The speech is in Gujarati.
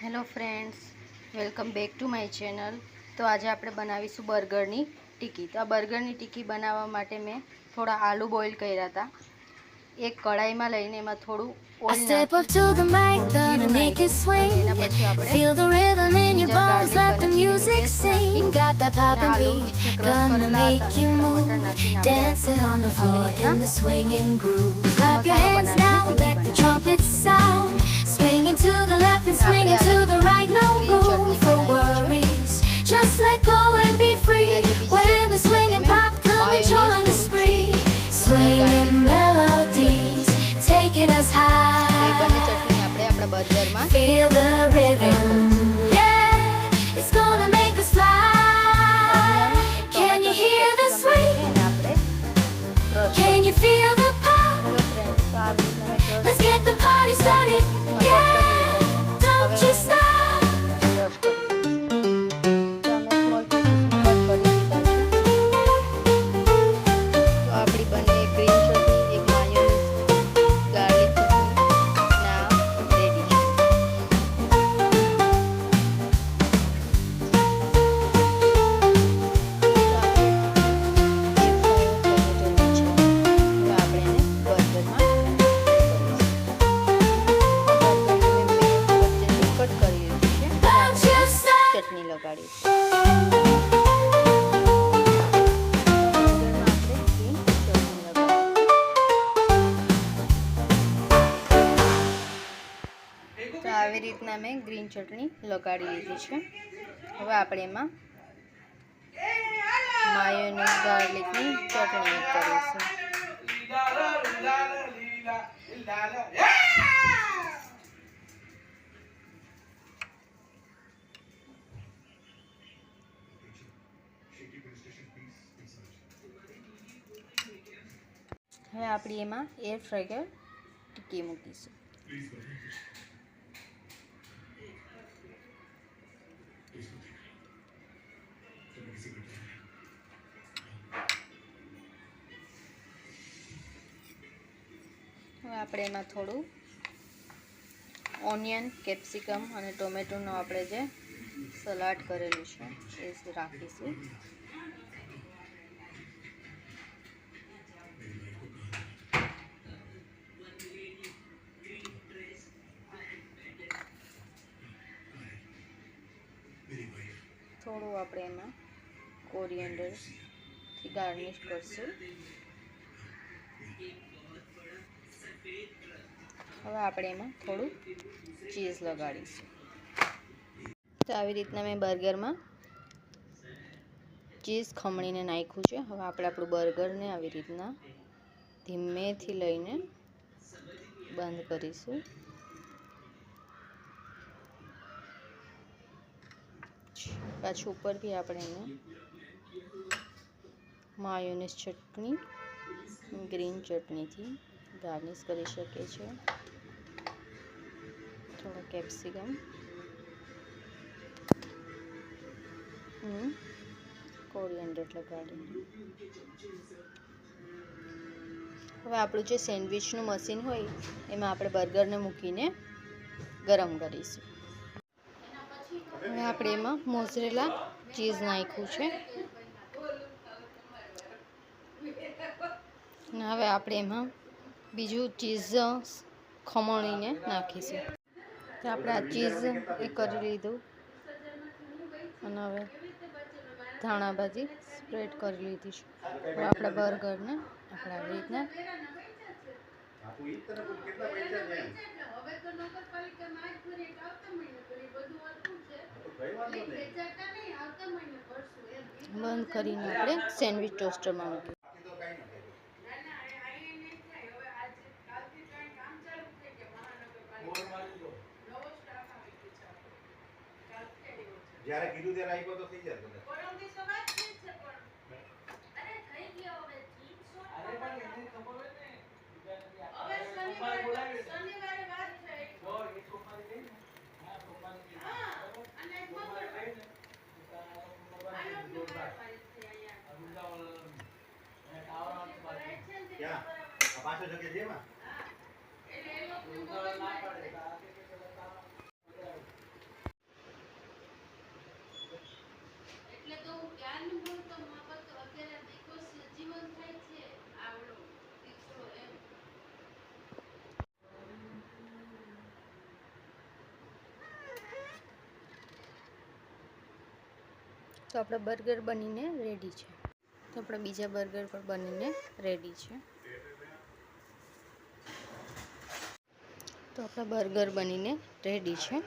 Hello friends, welcome back to my channel. તો આજે આપણે બનાવીશું બર્ગરની ટિક્કી। તો આ બર્ગરની ટિક્કી બનાવવા માટે મેં થોડા આલુ બોઇલ કર્યા હતા। એક કઢાઈમાં લઈને એમાં થોડું ઓઇલ નાખી એના પછી આપણે ગાર્લિક અને ચીલીનું પેસ્ટ નાખી આલુ ક્રશ કરેલા હતા અને ટમાટર નાખીને આપણે Swinging to the left and swinging to the right, no room for worries. Just let go and be free. When the swinging pop, come and join the spree. Swinging melodies, taking us high. Feel the rhythm, yeah, it's gonna make us fly. Can you hear the swing? Can you feel the pop? Let's get the party started. તો આવી રીતના મેં ગ્રીન ચટણી લગાડી લીધી છે। હવે આપણે એમાં માયોનીઝ ગાર્લિકની ચટણી એડ કરીશું। હવે આપણે એમાં એર ફ્રાયર ટિક્કી મૂકીશું। હવે આપણે એમાં થોડું ઓનિયન, કેપ્સિકમ અને ટોમેટોનું આપણે જે સલાડ કરેલું છે એ રાખીશું। થોડું આપણે એમાં કોરિએન્ડરથી ગાર્નિશ કરશું। હવે આપણે એમાં થોડું ચીઝ લગાડીશું। તો આવી રીતના મેં બર્ગરમાં ચીઝ ખમણીને નાખ્યું છે। હવે આપણે આપણું બર્ગરને આવી રીતના ધીમેથી લઈને બંધ કરીશું। પાછું ઉપર બી આપણે એને માયોનીઝ ચટણી, ગ્રીન ચટણીથી ગાર્નિશ કરી શકીએ છીએ। થોડો કેપ્સિકમ, કોરિએન્ડર લગાડીને હવે આપણું જે સેન્ડવિચનું મશીન હોય એમાં આપણે બર્ગરને મૂકીને ગરમ કરીશું। હવે આપણે એમાં મોઝરેલા ચીઝ નાખ્યું છે અને હવે આપણે એમાં બીજું ચીઝ ખમણીને નાખીશું। તો આપણે આ ચીઝ એ કરી લીધું અને હવે ધાણા ભાજી સ્પ્રેડ કરી લીધી છે। હવે આપણા બર્ગરને આપણે આવી રીતના બંધ કરીને આપણે સેન્ડવિચ ટોસ્ટરમાં મૂકીએ। જ્યારે કીધું ત્યારે આપ્યો તો થઈ જાય તો અરે થઈ ગયો હવે અરે પણ એને ખબર હોય ને હવે શનિવારે વાત છે તો એ સોમવારે ગઈ ને હા સોમવારે ગઈ હા અને સોમવારે ગઈ ને ક્યાં પાછો જગ્યા છે એમાં એટલે એ લોકો ના પાડે તો આપણા બર્ગર બનીને રેડી છે. તો આપણા બીજા બર્ગર પણ બનીને રેડી છે. તો આપણા બર્ગર બનીને રેડી છે.